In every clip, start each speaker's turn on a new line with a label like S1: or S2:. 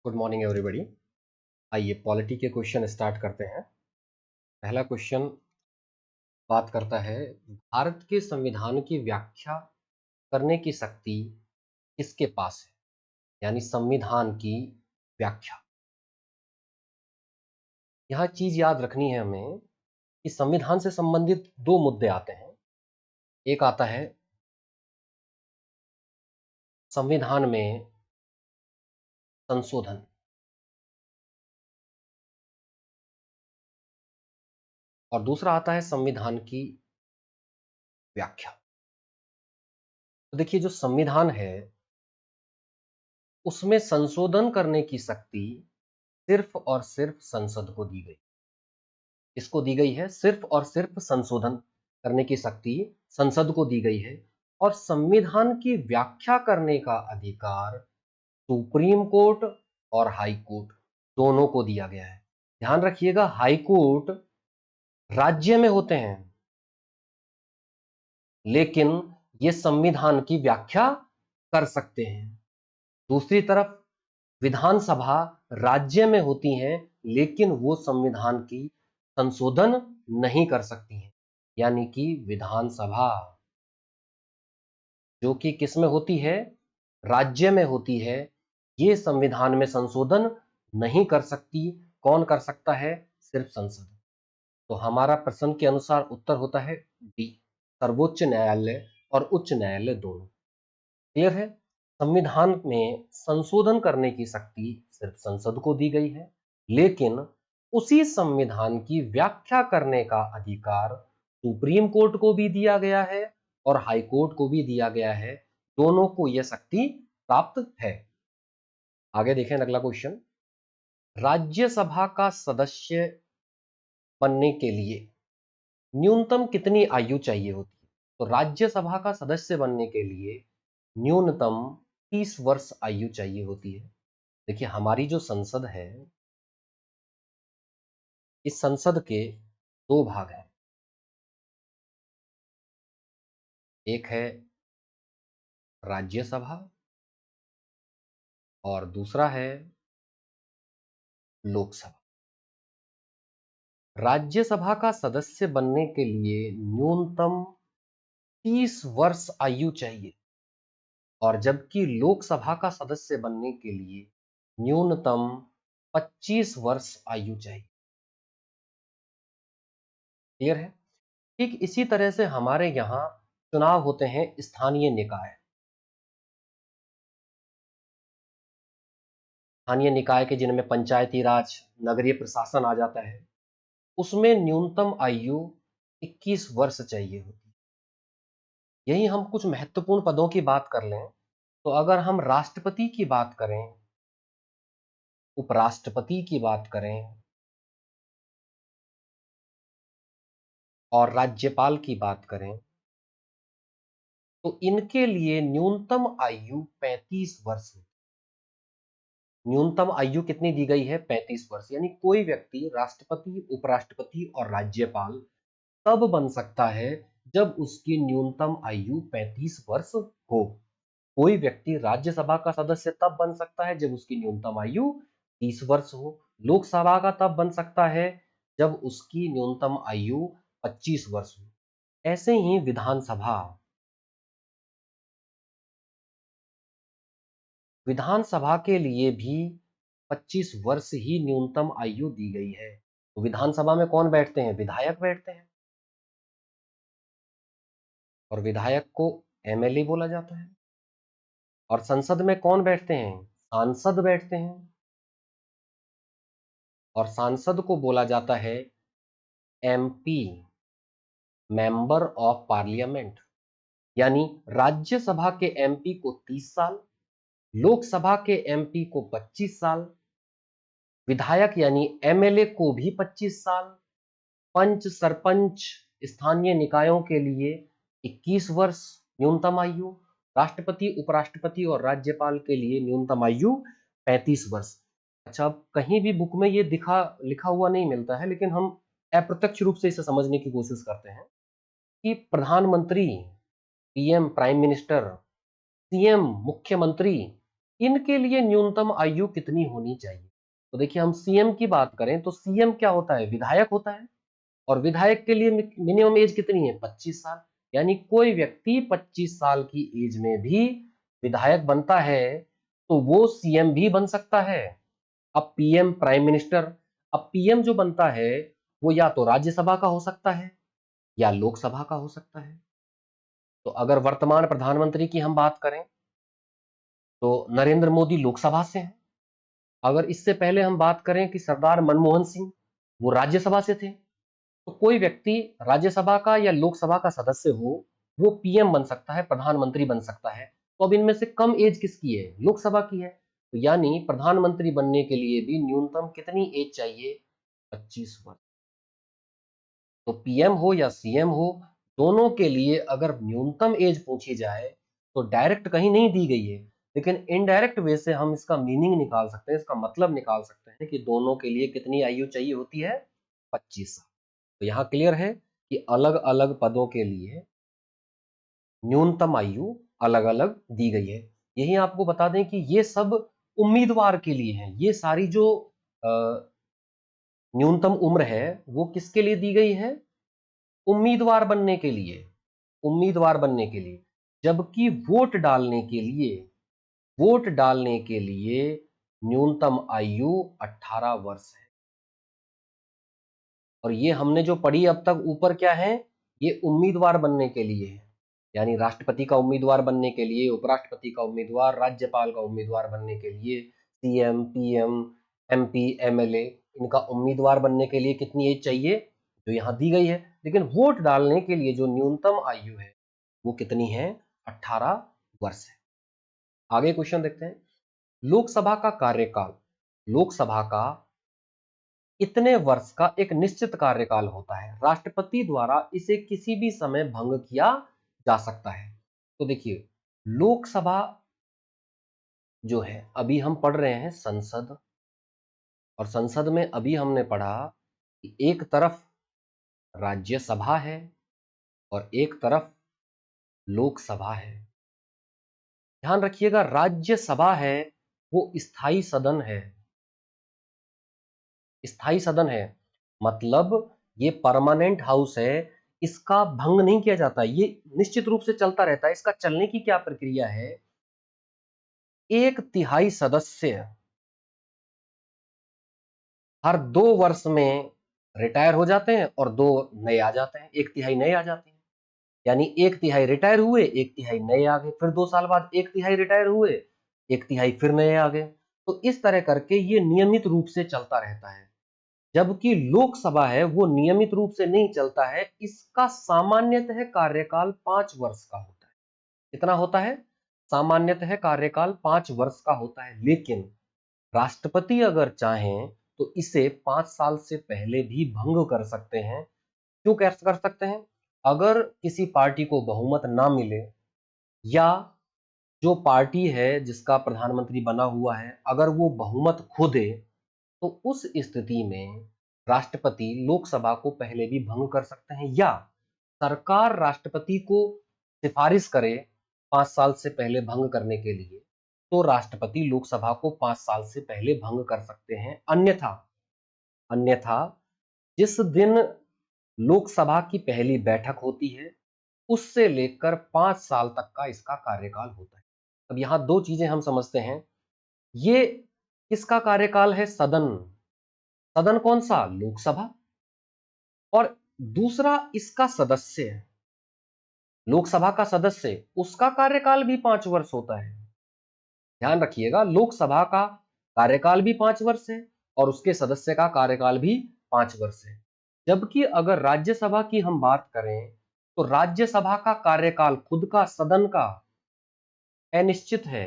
S1: Good morning everybody. आइए polity के question start करते हैं। पहला क्वेश्चन बात करता है, भारत के संविधान की व्याख्या करने की शक्ति किसके पास है? यानी संविधान की व्याख्या। यह चीज याद रखनी है हमें कि संविधान से संबंधित दो मुद्दे आते हैं। एक आता है संविधान में संशोधन, और दूसरा आता है संविधान की व्याख्या। तो देखिए, जो संविधान है उसमें संशोधन करने की शक्ति सिर्फ और सिर्फ संसद को दी गई। इसको दी गई है सिर्फ और सिर्फ संशोधन करने की शक्ति संसद को दी गई है, और संविधान की व्याख्या करने का अधिकार सुप्रीम कोर्ट और हाई कोर्ट दोनों को दिया गया है। ध्यान रखिएगा, हाई कोर्ट राज्य में होते हैं, लेकिन ये संविधान की व्याख्या कर सकते हैं। दूसरी तरफ विधानसभा राज्य में होती हैं, लेकिन वो संविधान की संशोधन नहीं कर सकती हैं। यानी कि विधानसभा जो कि किस में होती है? राज्य में होती है, ये संविधान में संशोधन नहीं कर सकती। कौन कर सकता है? सिर्फ संसद। तो हमारा प्रश्न के अनुसार उत्तर होता है डी, सर्वोच्च न्यायालय और उच्च न्यायालय दोनों। क्लियर है? संविधान में संशोधन करने की शक्ति सिर्फ संसद को दी गई है, लेकिन उसी संविधान की व्याख्या करने का अधिकार सुप्रीम कोर्ट को भी दिया गया है और हाई कोर्ट को भी दिया गया है। दोनों को यह शक्ति प्राप्त है। आगे देखें अगला क्वेश्चन। राज्यसभा का सदस्य बनने के लिए न्यूनतम कितनी आयु चाहिए होती है? तो राज्यसभा का सदस्य बनने के लिए न्यूनतम 30 वर्ष आयु चाहिए होती है। देखिए, हमारी जो संसद है, इस संसद के दो भाग हैं। एक है राज्यसभा और दूसरा है लोकसभा। राज्यसभा का सदस्य बनने के लिए न्यूनतम 30 वर्ष आयु चाहिए, और जबकि लोकसभा का सदस्य बनने के लिए न्यूनतम 25 वर्ष आयु चाहिए। क्लियर है? ठीक इसी तरह से हमारे यहां चुनाव होते हैं स्थानीय निकाय। स्थानीय निकाय के जिनमें पंचायती राज, नगरीय प्रशासन आ जाता है, उसमें न्यूनतम आयु 21 वर्ष चाहिए होती है। यही हम कुछ महत्वपूर्ण पदों की बात कर लें, तो अगर हम राष्ट्रपति की बात करें, उपराष्ट्रपति की बात करें और राज्यपाल की बात करें, तो इनके लिए न्यूनतम आयु 35 वर्ष है। न्यूनतम आयु कितनी दी गई है? 35 वर्ष। यानी कोई व्यक्ति राष्ट्रपति, उपराष्ट्रपति और राज्यपाल तब बन सकता है जब उसकी न्यूनतम आयु 35 वर्ष हो। कोई व्यक्ति राज्यसभा का सदस्य तब बन सकता है जब उसकी न्यूनतम आयु 30 वर्ष हो। लोकसभा का तब बन सकता है जब उसकी न्यूनतम आयु 25 वर्ष हो। ऐसे ही विधानसभा के लिए भी 25 वर्ष ही न्यूनतम आयु दी गई है। तो विधानसभा में कौन बैठते हैं? विधायक बैठते हैं, और विधायक को एमएलए बोला जाता है। और संसद में कौन बैठते हैं? सांसद बैठते हैं, और सांसद को बोला जाता है एमपी, मेंबर ऑफ पार्लियामेंट। यानी राज्यसभा के एमपी को 30 साल, लोकसभा के एमपी को 25 साल, विधायक यानी एमएलए को भी 25 साल, पंच, सरपंच, स्थानीय निकायों के लिए 21 वर्ष न्यूनतम आयु, राष्ट्रपति, उपराष्ट्रपति और राज्यपाल के लिए न्यूनतम आयु 35 वर्ष। अच्छा, अब कहीं भी बुक में ये लिखा हुआ नहीं मिलता है, लेकिन हम अप्रत्यक्ष रूप से इसे समझने की कोशिश करते हैं कि प्रधानमंत्री, पीएम, प्राइम मिनिस्टर, सीएम, मुख्यमंत्री, इनके लिए न्यूनतम आयु कितनी होनी चाहिए? तो देखिए, हम सीएम की बात करें तो सीएम क्या होता है? विधायक होता है, और विधायक के लिए मिनिमम एज कितनी है? 25 साल। यानी कोई व्यक्ति 25 साल की एज में भी विधायक बनता है तो वो सीएम भी बन सकता है। अब पीएम, प्राइम मिनिस्टर, अब पीएम जो बनता है वो या तो राज्यसभा का हो सकता है या लोकसभा का हो सकता है। तो अगर वर्तमान प्रधानमंत्री की हम बात करें तो नरेंद्र मोदी लोकसभा से हैं। अगर इससे पहले हम बात करें कि सरदार मनमोहन सिंह, वो राज्यसभा से थे। तो कोई व्यक्ति राज्यसभा का या लोकसभा का सदस्य हो, वो पीएम बन सकता है, प्रधानमंत्री बन सकता है। तो अब इनमें से कम एज किसकी है? लोकसभा की है। तो यानी प्रधानमंत्री बनने के लिए भी न्यूनतम कितनी एज चाहिए? 25 वर्ष। तो पीएम हो या सीएम हो, दोनों के लिए अगर न्यूनतम एज पूछी जाए तो डायरेक्ट कहीं नहीं दी गई है, लेकिन इनडायरेक्ट वे से हम इसका मीनिंग निकाल सकते हैं, इसका मतलब निकाल सकते हैं कि दोनों के लिए कितनी आयु चाहिए होती है? 25 साल। तो यहाँ क्लियर है कि अलग अलग पदों के लिए न्यूनतम आयु अलग अलग दी गई है। यही आपको बता दें कि ये सब उम्मीदवार के लिए है। ये सारी जो न्यूनतम उम्र है वो किसके लिए दी गई है? उम्मीदवार बनने के लिए, उम्मीदवार बनने के लिए। जबकि वोट डालने के लिए न्यूनतम आयु 18 वर्ष है। और ये हमने जो पढ़ी अब तक ऊपर क्या है? ये उम्मीदवार बनने के लिए है। यानी राष्ट्रपति का उम्मीदवार बनने के लिए, उपराष्ट्रपति का उम्मीदवार, राज्यपाल का उम्मीदवार बनने के लिए, सीएम, पीएम, एमपी, एमएलए, इनका उम्मीदवार बनने के लिए कितनी एज चाहिए? जो यहाँ दी गई है। लेकिन वोट डालने के लिए जो न्यूनतम आयु है वो कितनी है? 18 वर्ष है। आगे क्वेश्चन देखते हैं। लोकसभा का कार्यकाल, लोकसभा का इतने वर्ष का एक निश्चित कार्यकाल होता है। राष्ट्रपति द्वारा इसे किसी भी समय भंग किया जा सकता है। तो देखिए, लोकसभा जो है, अभी हम पढ़ रहे हैं संसद, और संसद में अभी हमने पढ़ा कि एक तरफ राज्यसभा है और एक तरफ लोकसभा है। ध्यान रखिएगा, राज्यसभा है वो स्थायी सदन है, स्थायी सदन है, मतलब ये परमानेंट हाउस है, इसका भंग नहीं किया जाता, ये निश्चित रूप से चलता रहता है। इसका चलने की क्या प्रक्रिया है? एक तिहाई सदस्य हर 2 वर्ष में रिटायर हो जाते हैं और 2 नए आ जाते हैं, एक तिहाई नए आ जाते हैं। यानी एक तिहाई रिटायर हुए, एक तिहाई नए आ गए, फिर 2 साल बाद एक तिहाई रिटायर हुए, एक तिहाई फिर नए आ गए। तो इस तरह करके ये नियमित रूप से चलता रहता है। जबकि लोकसभा है वो नियमित रूप से नहीं चलता है, इसका सामान्यतः कार्यकाल 5 वर्ष का होता है। कितना होता है? सामान्यतः कार्यकाल 5 वर्ष का होता है। लेकिन राष्ट्रपति अगर चाहें तो इसे 5 साल से पहले भी भंग कर सकते हैं। क्यों कर सकते हैं? अगर किसी पार्टी को बहुमत ना मिले, या जो पार्टी है जिसका प्रधानमंत्री बना हुआ है अगर वो बहुमत खो दे, तो उस स्थिति में राष्ट्रपति लोकसभा को पहले भी भंग कर सकते हैं, या सरकार राष्ट्रपति को सिफारिश करे 5 साल से पहले भंग करने के लिए, तो राष्ट्रपति लोकसभा को 5 साल से पहले भंग कर सकते हैं। अन्यथा अन्यथा जिस दिन लोकसभा की पहली बैठक होती है उससे लेकर 5 साल तक का इसका कार्यकाल होता है। अब यहां 2 चीजें हम समझते हैं। ये किसका कार्यकाल है? सदन। सदन कौन सा? लोकसभा। और दूसरा इसका सदस्य, लोकसभा का सदस्य, उसका कार्यकाल भी 5 वर्ष होता है। ध्यान रखिएगा, लोकसभा का कार्यकाल भी 5 वर्ष है और उसके सदस्य का कार्यकाल भी 5 वर्ष है। जबकि अगर राज्यसभा की हम बात करें तो राज्यसभा का कार्यकाल खुद का, सदन का, अनिश्चित है।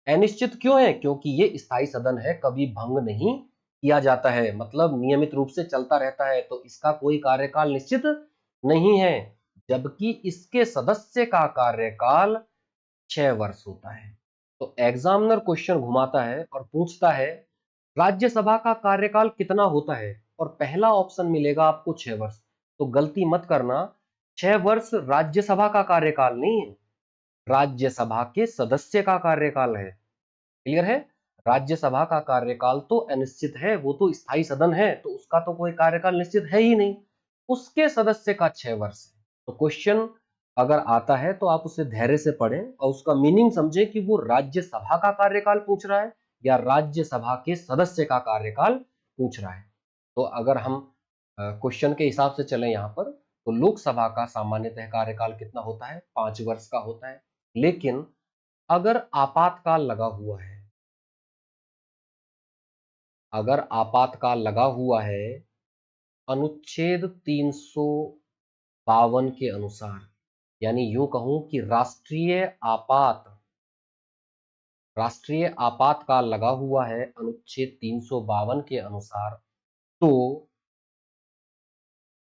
S1: अनिश्चित क्यों है? क्योंकि ये स्थायी सदन है, कभी भंग नहीं किया जाता है, मतलब नियमित रूप से चलता रहता है, तो इसका कोई कार्यकाल निश्चित नहीं है। जबकि इसके सदस्य का कार्यकाल 6 वर्ष होता है। तो एग्जामिनर क्वेश्चन घुमाता है और पूछता है राज्यसभा का कार्यकाल कितना होता है, और पहला ऑप्शन मिलेगा आपको 6 वर्ष। तो गलती मत करना, 6 वर्ष राज्यसभा का कार्यकाल नहीं है, राज्यसभा के सदस्य का कार्यकाल है। क्लियर है? राज्यसभा का कार्यकाल तो अनिश्चित है, वो तो स्थायी सदन है, तो उसका तो कोई कार्यकाल निश्चित है ही नहीं। उसके सदस्य का 6 वर्ष है। तो क्वेश्चन अगर आता है तो आप उसे धैर्य से पढ़ें और उसका मीनिंग समझें कि वो राज्यसभा का कार्यकाल पूछ रहा है या राज्यसभा के सदस्य का कार्यकाल पूछ रहा है। तो अगर हम क्वेश्चन के हिसाब से चलें यहाँ पर, तो लोकसभा का सामान्यतः कार्यकाल कितना होता है? 5 वर्ष का होता है। लेकिन अगर आपातकाल लगा हुआ है, अगर आपातकाल लगा हुआ है अनुच्छेद 352 के अनुसार, यानी यूं कहूं कि राष्ट्रीय आपातकाल लगा हुआ है अनुच्छेद 352 के अनुसार, तो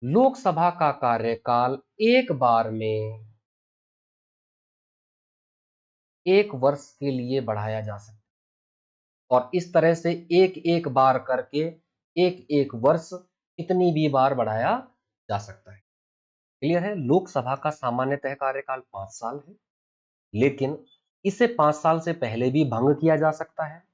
S1: लोकसभा का कार्यकाल एक बार में 1 वर्ष के लिए बढ़ाया जा सकता है और इस तरह से एक एक बार करके एक एक वर्ष कितनी भी बार बढ़ाया जा सकता है। क्लियर है? लोकसभा का सामान्यतः कार्यकाल 5 साल है, लेकिन इसे 5 साल से पहले भी भंग किया जा सकता है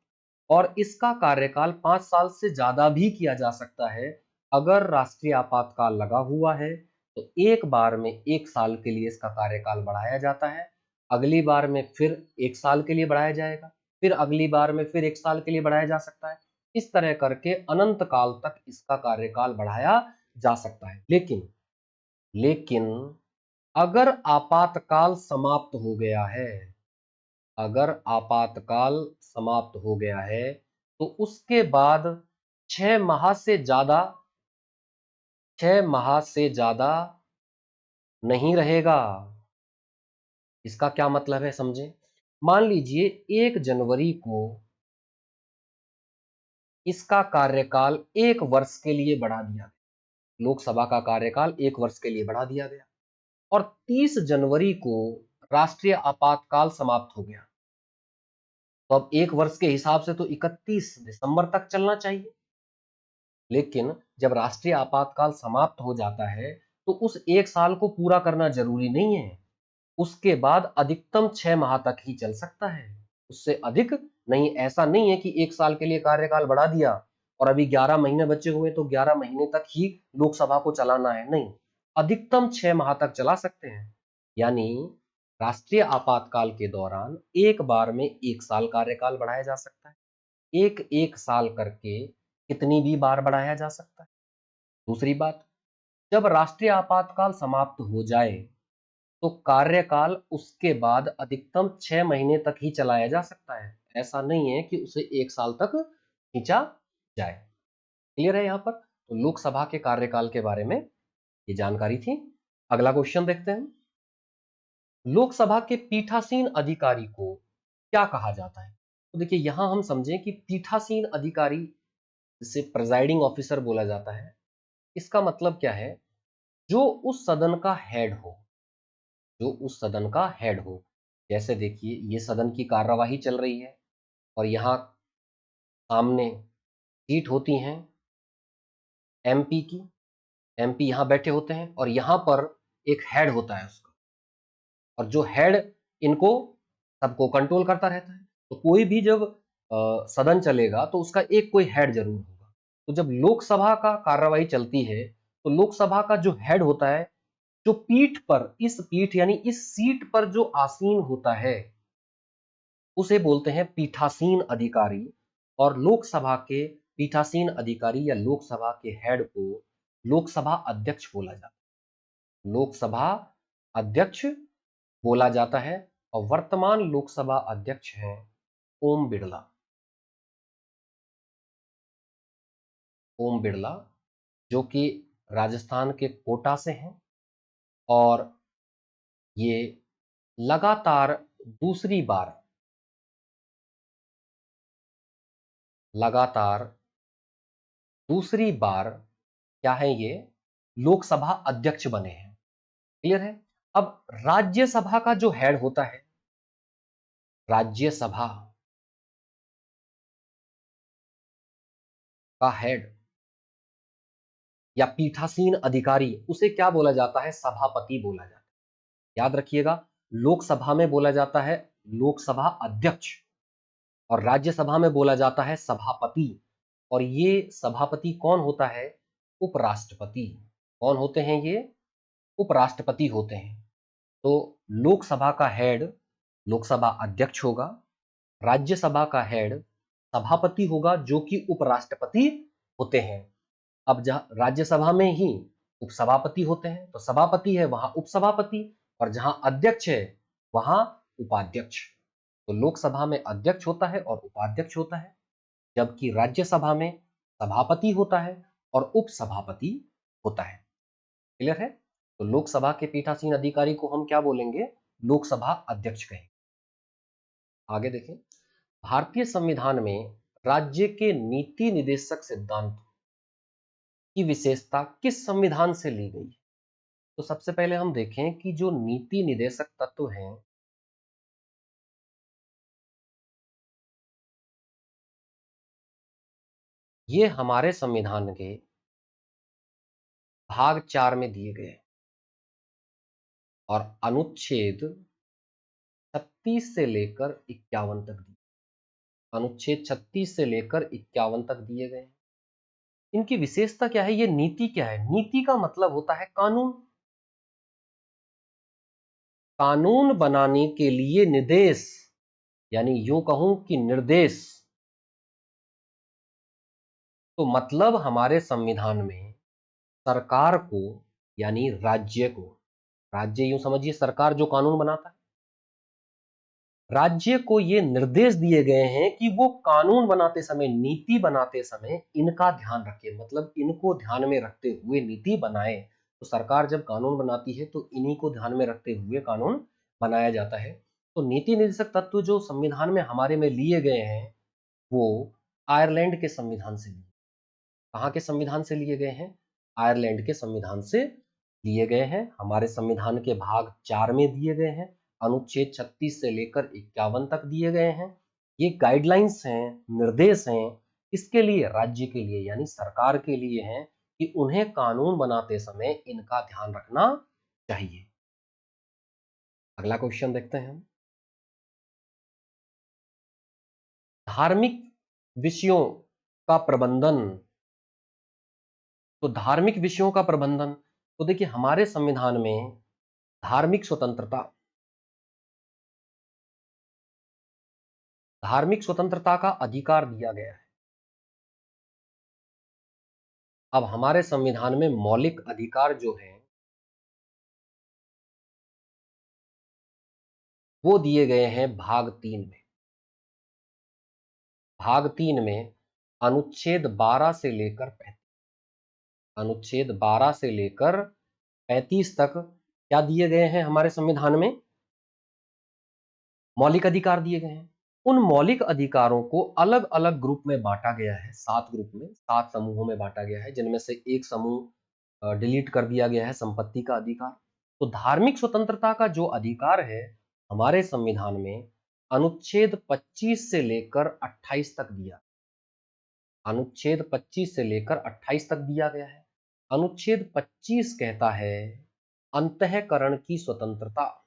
S1: और इसका कार्यकाल 5 साल से ज्यादा भी किया जा सकता है। अगर राष्ट्रीय आपातकाल लगा हुआ है तो एक बार में 1 साल के लिए इसका कार्यकाल बढ़ाया जाता है, अगली बार में फिर 1 साल के लिए बढ़ाया जाएगा, फिर अगली बार में फिर 1 साल के लिए बढ़ाया जा सकता है। इस तरह करके अनंत काल तक इसका कार्यकाल बढ़ाया जा सकता है। लेकिन अगर आपातकाल समाप्त हो गया है, अगर आपातकाल समाप्त हो गया है तो उसके बाद 6 माह से ज्यादा 6 माह से ज्यादा नहीं रहेगा। इसका क्या मतलब है समझें? मान लीजिए 1 जनवरी को इसका कार्यकाल 1 वर्ष के लिए बढ़ा दिया गया, लोकसभा का कार्यकाल 1 वर्ष के लिए बढ़ा दिया गया और 30 जनवरी को राष्ट्रीय आपातकाल समाप्त हो गया। तो अब 1 वर्ष के हिसाब से तो 31 दिसंबर तक चलना चाहिए, लेकिन जब राष्ट्रीय आपातकाल समाप्त हो जाता है तो उस 1 साल को पूरा करना जरूरी नहीं है। उसके बाद अधिकतम 6 माह तक ही चल सकता है, उससे अधिक नहीं। ऐसा नहीं है कि 1 साल के लिए कार्यकाल बढ़ा दिया और अभी 11 महीने बचे हुए तो 11 महीने तक ही लोकसभा को चलाना है, नहीं, अधिकतम 6 माह तक चला सकते हैं। यानी राष्ट्रीय आपातकाल के दौरान एक बार में 1 साल कार्यकाल बढ़ाया जा सकता है, एक एक साल करके कितनी भी बार बढ़ाया जा सकता है। दूसरी बात, जब राष्ट्रीय आपातकाल समाप्त हो जाए तो कार्यकाल उसके बाद अधिकतम 6 महीने तक ही चलाया जा सकता है, ऐसा नहीं है कि उसे 1 साल तक खींचा जाए। क्लियर है? यहां पर तो लोकसभा के कार्यकाल के बारे में ये जानकारी थी। अगला क्वेश्चन देखते हैं। लोकसभा के पीठासीन अधिकारी को क्या कहा जाता है? तो देखिए यहां हम समझें कि पीठासीन अधिकारी, जिसे प्रिजाइडिंग ऑफिसर बोला जाता है, इसका मतलब क्या है? जो उस सदन का हेड हो, जो उस सदन का हेड हो। जैसे देखिए ये सदन की कार्यवाही चल रही है और यहाँ सामने सीट होती हैं एमपी की, एमपी यहाँ बैठे होते हैं और यहाँ पर एक हेड होता है उसका, और जो हेड इनको सबको कंट्रोल करता रहता है। तो कोई भी जब सदन चलेगा तो उसका एक कोई हेड जरूर होगा। तो जब लोकसभा का कार्यवाही चलती है तो लोकसभा का जो हेड होता है, जो पीठ पर, इस पीठ यानी इस सीट पर जो आसीन होता है, उसे बोलते हैं पीठासीन अधिकारी। और लोकसभा के पीठासीन अधिकारी या लोकसभा के हेड को लोकसभा अध्यक्ष बोला जाता है, लोकसभा अध्यक्ष बोला जाता है। और वर्तमान लोकसभा अध्यक्ष हैं ओम बिड़ला। ओम बिड़ला जो कि राजस्थान के कोटा से हैं और ये लगातार दूसरी बार लगातार दूसरी बार क्या है, ये लोकसभा अध्यक्ष बने हैं। क्लियर है? अब राज्यसभा का जो हेड होता है, राज्यसभा का हेड या पीठासीन अधिकारी, उसे क्या बोला जाता है? सभापति बोला जाता है। याद रखिएगा, लोकसभा में बोला जाता है लोकसभा अध्यक्ष और राज्यसभा में बोला जाता है सभापति। और ये सभापति कौन होता है? उपराष्ट्रपति। कौन होते हैं ये? उपराष्ट्रपति होते हैं। तो लोकसभा का हेड लोकसभा अध्यक्ष होगा, राज्यसभा का हेड सभापति होगा जो कि उपराष्ट्रपति होते हैं। अब जहां राज्यसभा में ही उपसभापति होते हैं तो सभापति है वहां उपसभापति, और जहां अध्यक्ष है वहां उपाध्यक्ष। तो लोकसभा में अध्यक्ष होता है और उपाध्यक्ष होता है, जबकि राज्यसभा में सभापति होता है और उपसभापति होता है। क्लियर है? तो लोकसभा के पीठासीन अधिकारी को हम क्या बोलेंगे? लोकसभा अध्यक्ष कहेंगे। आगे देखें, भारतीय संविधान में राज्य के नीति निर्देशक सिद्धांत की विशेषता किस संविधान से ली गई? तो सबसे पहले हम देखें कि जो नीति निर्देशक तत्व हैं ये हमारे संविधान के भाग 4 में दिए गए और अनुच्छेद 36 से लेकर 51 तक दिए। अनुच्छेद 36 से लेकर 51 तक दिए गए। इनकी विशेषता क्या है? ये नीति क्या है? नीति का मतलब होता है कानून। कानून बनाने के लिए निर्देश, यानी यूं कहूं कि निर्देश। तो मतलब हमारे संविधान में सरकार को, यानी राज्य को, राज्य यूं समझिए सरकार जो कानून बनाता है, राज्य को ये निर्देश दिए गए हैं कि वो कानून बनाते समय, नीति बनाते समय इनका ध्यान रखे, मतलब इनको ध्यान में रखते हुए नीति बनाए। तो सरकार जब कानून बनाती है तो इन्हीं को ध्यान में रखते हुए कानून बनाया जाता है। तो नीति निर्देशक तत्व जो संविधान में हमारे में लिए गए हैं वो आयरलैंड के संविधान से लिए। कहाँ के संविधान से लिए गए हैं? आयरलैंड के संविधान से लिए गए हैं। हमारे संविधान के भाग 4 में दिए गए हैं, अनुच्छेद 36 से लेकर 51 तक दिए गए हैं। ये गाइडलाइंस हैं, निर्देश हैं, इसके लिए, राज्य के लिए यानी सरकार के लिए हैं कि उन्हें कानून बनाते समय इनका ध्यान रखना चाहिए। अगला क्वेश्चन देखते हैं हम। धार्मिक विषयों का प्रबंधन। तो धार्मिक विषयों का प्रबंधन, तो देखिए हमारे संविधान में धार्मिक स्वतंत्रता का अधिकार दिया गया है। अब हमारे संविधान में मौलिक अधिकार जो है वो दिए गए हैं भाग 3 में। भाग 3 में अनुच्छेद 12 से लेकर 35, अनुच्छेद 12 से लेकर 35 तक क्या दिए गए हैं? हमारे संविधान में मौलिक अधिकार दिए गए हैं। उन मौलिक अधिकारों को अलग अलग ग्रुप में बांटा गया है, 7 ग्रुप में, 7 समूहों में बांटा गया है, जिनमें से एक समूह डिलीट कर दिया गया है, संपत्ति का अधिकार। तो धार्मिक स्वतंत्रता का जो अधिकार है हमारे संविधान में अनुच्छेद 25 से लेकर 28 तक दिया, अनुच्छेद 25 से लेकर 28 तक दिया गया है। अनुच्छेद 25 कहता है अंतःकरण की स्वतंत्रता,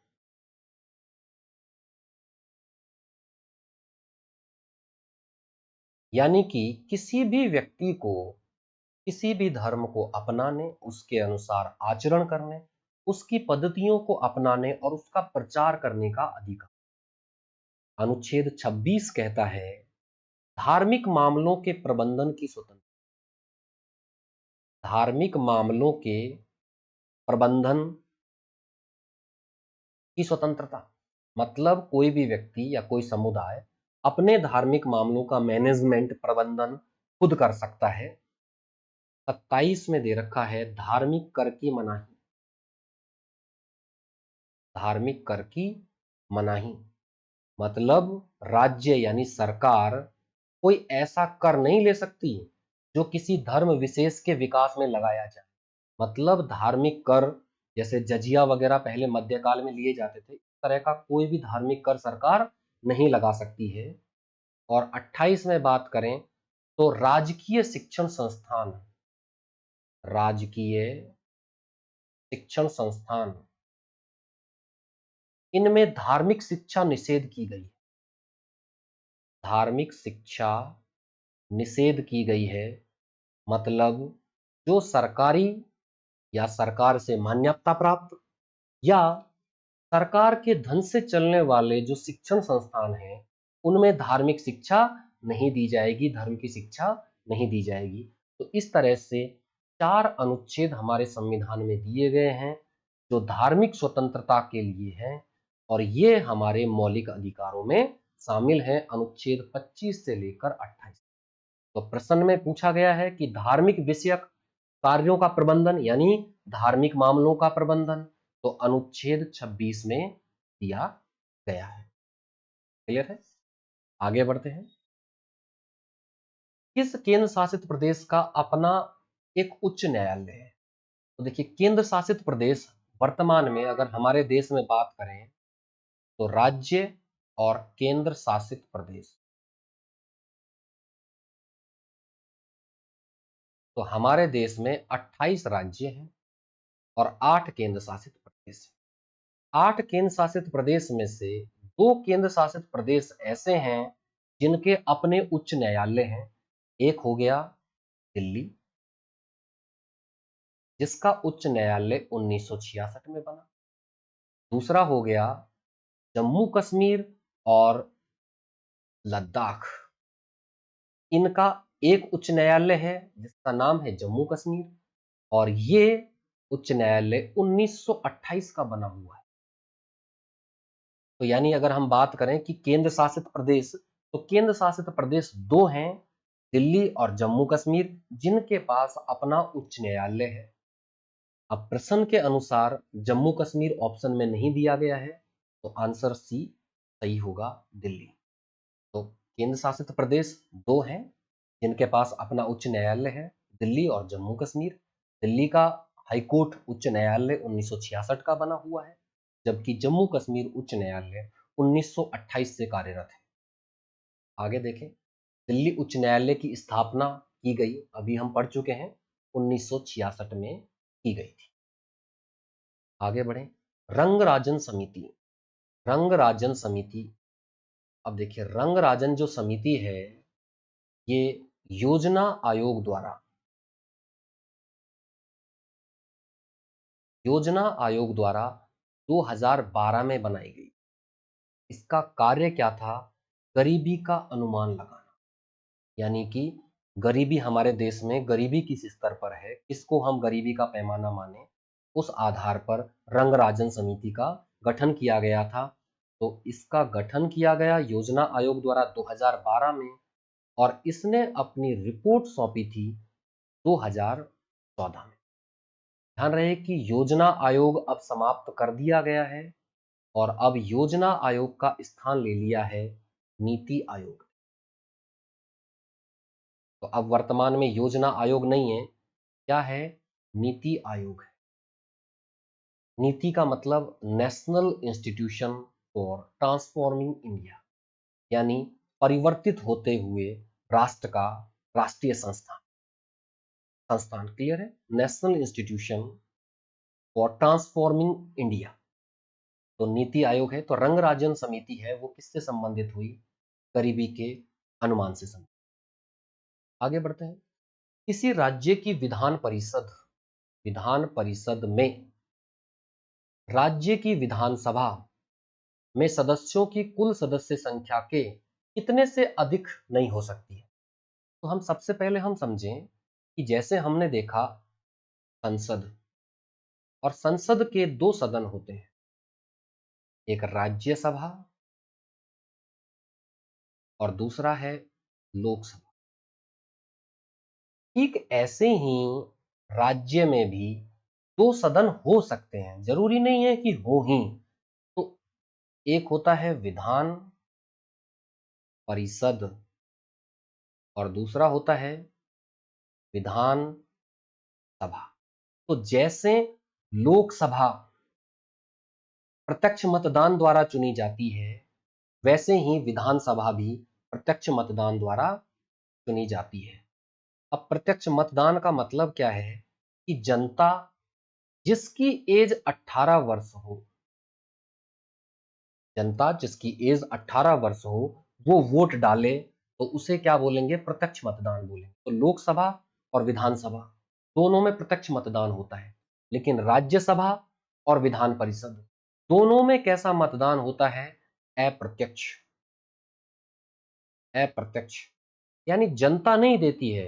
S1: यानी कि किसी भी व्यक्ति को किसी भी धर्म को अपनाने, उसके अनुसार आचरण करने, उसकी पद्धतियों को अपनाने और उसका प्रचार करने का अधिकार। अनुच्छेद 26 कहता है धार्मिक मामलों के प्रबंधन की स्वतंत्रता, धार्मिक मामलों के प्रबंधन की स्वतंत्रता, मतलब कोई भी व्यक्ति या कोई समुदाय अपने धार्मिक मामलों का मैनेजमेंट, प्रबंधन खुद कर सकता है। 27 में दे रखा है धार्मिक कर की मनाही, धार्मिक कर की मनाही, मतलब राज्य यानी सरकार कोई ऐसा कर नहीं ले सकती जो किसी धर्म विशेष के विकास में लगाया जाए। मतलब धार्मिक कर, जैसे जजिया वगैरह पहले मध्यकाल में लिए जाते थे, इस तरह का कोई भी धार्मिक कर सरकार नहीं लगा सकती है। और 28 में बात करें तो राजकीय शिक्षण संस्थान, राजकीय शिक्षण संस्थान इनमें धार्मिक शिक्षा निषेध की गई। धार्मिक शिक्षा निषेध की गई है, मतलब जो सरकारी या सरकार से मान्यता प्राप्त या सरकार के धन से चलने वाले जो शिक्षण संस्थान हैं, उनमें धार्मिक शिक्षा नहीं दी जाएगी, धर्म की शिक्षा नहीं दी जाएगी। तो इस तरह से 4 अनुच्छेद हमारे संविधान में दिए गए हैं, जो धार्मिक स्वतंत्रता के लिए हैं, और ये हमारे मौलिक अधिकारों में शामिल हैं, अनुच्छेद 25 से लेकर 28। तो प्रश्न में पूछा गया है कि धार्मिक विषयक कार्यों का प्रबंधन यानी धार्मिक मामलों का प्रबंधन, तो अनुच्छेद 26 में दिया गया है। क्लियर है? आगे बढ़ते हैं। किस केंद्र शासित प्रदेश का अपना एक उच्च न्यायालय है? तो देखिए, केंद्र शासित प्रदेश वर्तमान में अगर हमारे देश में बात करें तो राज्य और केंद्र शासित प्रदेश, तो हमारे देश में 28 राज्य हैं और 8 केंद्र शासित प्रदेश हैं। 8 केंद्र शासित प्रदेश में से 2 केंद्र शासित प्रदेश ऐसे हैं जिनके अपने उच्च न्यायालय हैं। एक हो गया दिल्ली, जिसका उच्च न्यायालय 1966 में बना। दूसरा हो गया जम्मू कश्मीर और लद्दाख, इनका एक उच्च न्यायालय है जिसका नाम है जम्मू कश्मीर, और ये उच्च न्यायालय 1928 का बना हुआ है। तो यानी अगर हम बात करें कि केंद्र शासित प्रदेश, तो केंद्र शासित प्रदेश 2 हैं, दिल्ली और जम्मू कश्मीर, जिनके पास अपना उच्च न्यायालय है। अब प्रश्न के अनुसार जम्मू कश्मीर ऑप्शन में नहीं दिया गया है, तो आंसर सी सही होगा, दिल्ली। तो केंद्र शासित प्रदेश 2 हैं जिनके पास अपना उच्च न्यायालय है, दिल्ली और जम्मू कश्मीर। दिल्ली का हाईकोर्ट उच्च न्यायालय 1966 का बना हुआ है, जबकि जम्मू कश्मीर उच्च न्यायालय 1928 से कार्यरत है। आगे देखें, दिल्ली उच्च न्यायालय की स्थापना की गई, अभी हम पढ़ चुके हैं, 1966 में की गई थी। आगे बढ़ें, रंगराजन समिति। रंगराजन समिति, अब देखिए रंगराजन जो समिति है, ये योजना आयोग द्वारा, योजना आयोग द्वारा 2012 में बनाई गई। इसका कार्य क्या था? गरीबी का अनुमान लगाना, यानी कि गरीबी हमारे देश में गरीबी किस स्तर पर है, किसको हम गरीबी का पैमाना माने, उस आधार पर रंगराजन समिति का गठन किया गया था। तो इसका गठन किया गया योजना आयोग द्वारा 2012 में, और इसने अपनी रिपोर्ट सौंपी थी 2014 में। ध्यान रहे कि योजना आयोग अब समाप्त कर दिया गया है और अब योजना आयोग का स्थान ले लिया है नीति आयोग। तो अब वर्तमान में योजना आयोग नहीं है, क्या है? नीति आयोग है। नीति का मतलब national institution for transforming India, यानी परिवर्तित होते हुए राष्ट्र का राष्ट्रीय संस्थान। संस्थान क्लियर है? National institution for transforming India, तो नीति आयोग है। तो रंगराजन समिति है वो किससे संबंधित हुई? गरीबी के अनुमान से संबंधित। आगे बढ़ते हैं। किसी राज्य की विधान परिषद में राज्य की विधानसभा में सदस्यों की कुल सदस्य संख्या के कितने से अधिक नहीं हो सकती है। तो हम सबसे पहले हम समझें कि जैसे हमने देखा संसद, और संसद के 2 सदन होते हैं, एक राज्यसभा और दूसरा है लोकसभा। ठीक ऐसे ही राज्य में भी 2 सदन हो सकते हैं, जरूरी नहीं है कि हो ही। तो एक होता है विधान परिषद और दूसरा होता है विधान सभा। तो जैसे लोकसभा प्रत्यक्ष मतदान द्वारा चुनी जाती है, वैसे ही विधानसभा भी प्रत्यक्ष मतदान द्वारा चुनी जाती है। अब प्रत्यक्ष मतदान का मतलब क्या है कि जनता जिसकी एज 18 वर्ष हो, जनता जिसकी एज 18 वर्ष हो वो वोट डाले तो उसे क्या बोलेंगे? प्रत्यक्ष मतदान बोलेंगे। तो लोकसभा और विधानसभा दोनों में प्रत्यक्ष मतदान होता है, लेकिन राज्यसभा और विधान परिषद दोनों में कैसा मतदान होता है? अप्रत्यक्ष। अप्रत्यक्ष यानी जनता नहीं देती है,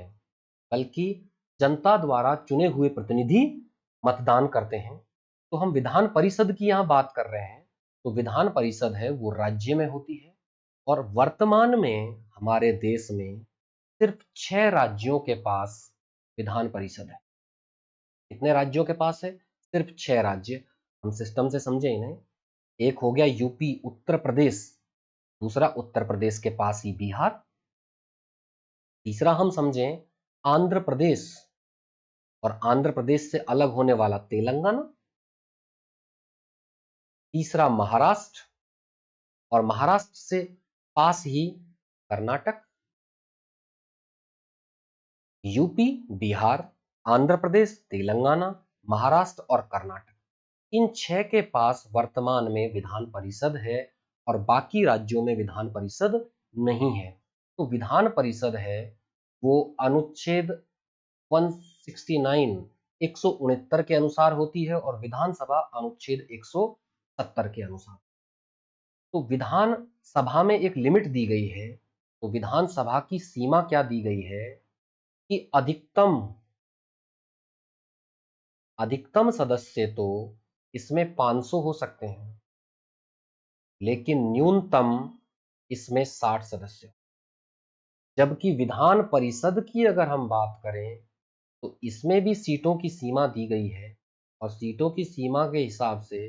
S1: बल्कि जनता द्वारा चुने हुए प्रतिनिधि मतदान करते हैं। तो हम विधान परिषद की यहां बात कर रहे हैं, तो विधान परिषद है वो राज्य में होती है, और वर्तमान में हमारे देश में सिर्फ 6 राज्यों के पास विधान परिषद है। कितने राज्यों के पास है? सिर्फ 6 राज्य। हम सिस्टम से समझे इन्हें। एक हो गया यूपी, उत्तर प्रदेश। दूसरा, उत्तर प्रदेश के पास ही बिहार। तीसरा हम समझें आंध्र प्रदेश, और आंध्र प्रदेश से अलग होने वाला तेलंगाना। तीसरा महाराष्ट्र, और महाराष्ट्र से पास ही कर्नाटक। यूपी, बिहार, आंध्र प्रदेश, तेलंगाना, महाराष्ट्र और कर्नाटक, इन 6 के पास वर्तमान में विधान परिषद है, और बाकी राज्यों में विधान परिषद नहीं है। तो विधान परिषद है वो अनुच्छेद 169 169 के अनुसार होती है, और विधानसभा अनुच्छेद 170 के अनुसार। तो विधान सभा में एक लिमिट दी गई है। तो विधानसभा की सीमा क्या दी गई है कि अधिकतम सदस्य तो इसमें 500 हो सकते हैं, लेकिन न्यूनतम इसमें 60 सदस्य। जबकि विधान परिषद की अगर हम बात करें तो इसमें भी सीटों की सीमा दी गई है, और सीटों की सीमा के हिसाब से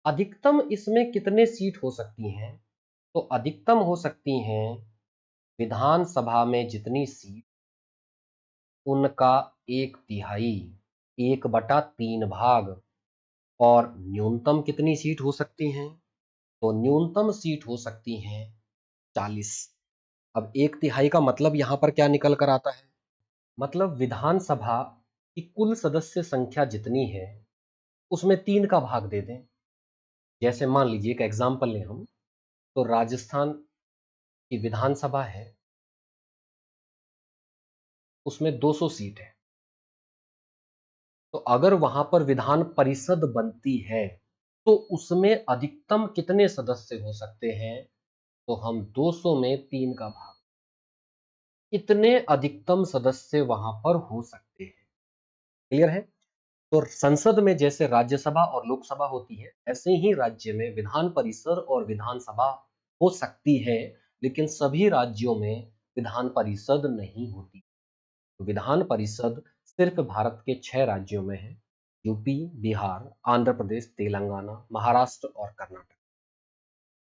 S1: अधिकतम इसमें कितने सीट हो सकती हैं? तो अधिकतम हो सकती हैं विधानसभा में जितनी सीट उनका 1/3, 1/3 भाग। और न्यूनतम कितनी सीट हो सकती हैं? तो न्यूनतम सीट हो सकती हैं 40। अब 1/3 का मतलब यहां पर क्या निकल कर आता है? मतलब विधानसभा की कुल सदस्य संख्या जितनी है उसमें 3 का भाग दे दें। जैसे मान लीजिए एक एग्जाम्पल लें हम, तो राजस्थान की विधानसभा है, उसमें 200 सीट है। तो अगर वहां पर विधान परिषद बनती है तो उसमें अधिकतम कितने सदस्य हो सकते हैं? तो हम 200 में 3 का भाग, इतने अधिकतम सदस्य वहां पर हो सकते हैं। क्लियर है? तो संसद में जैसे राज्यसभा और लोकसभा होती है, ऐसे ही राज्य में विधान परिषद और विधानसभा हो सकती है, लेकिन सभी राज्यों में विधान परिषद नहीं होती। तो विधान परिषद सिर्फ भारत के 6 राज्यों में है, यूपी, बिहार, आंध्र प्रदेश, तेलंगाना, महाराष्ट्र और कर्नाटक।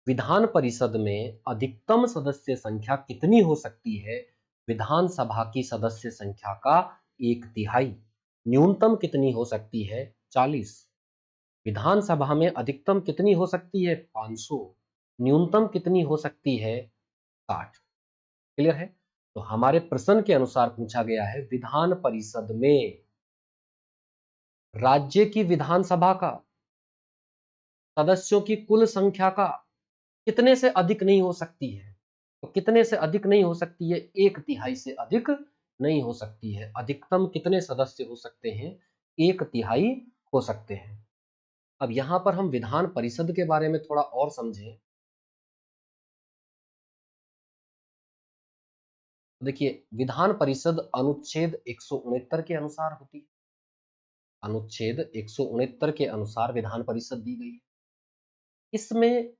S1: विधान परिषद में अधिकतम सदस्य संख्या कितनी हो सकती है? विधानसभा की सदस्य संख्या का 1/3। न्यूनतम कितनी हो सकती है? 40। विधानसभा में अधिकतम कितनी हो सकती है? 500। न्यूनतम कितनी हो सकती है? 60। क्लियर है? तो हमारे प्रश्न के अनुसार पूछा गया है विधान परिषद में राज्य की विधानसभा का सदस्यों की कुल संख्या का कितने से अधिक नहीं हो सकती है? तो कितने से अधिक नहीं हो सकती है? 1/3 से अधिक नहीं हो सकती है। अधिकतम कितने सदस्य हो सकते हैं? 1/3 हो सकते हैं। अब यहां पर हम विधान परिषद के बारे में थोड़ा और समझें। देखिए, विधान परिषद अनुच्छेद 169 के अनुसार होती है। अनुच्छेद 169 के अनुसार विधान परिषद दी गई है। इसमें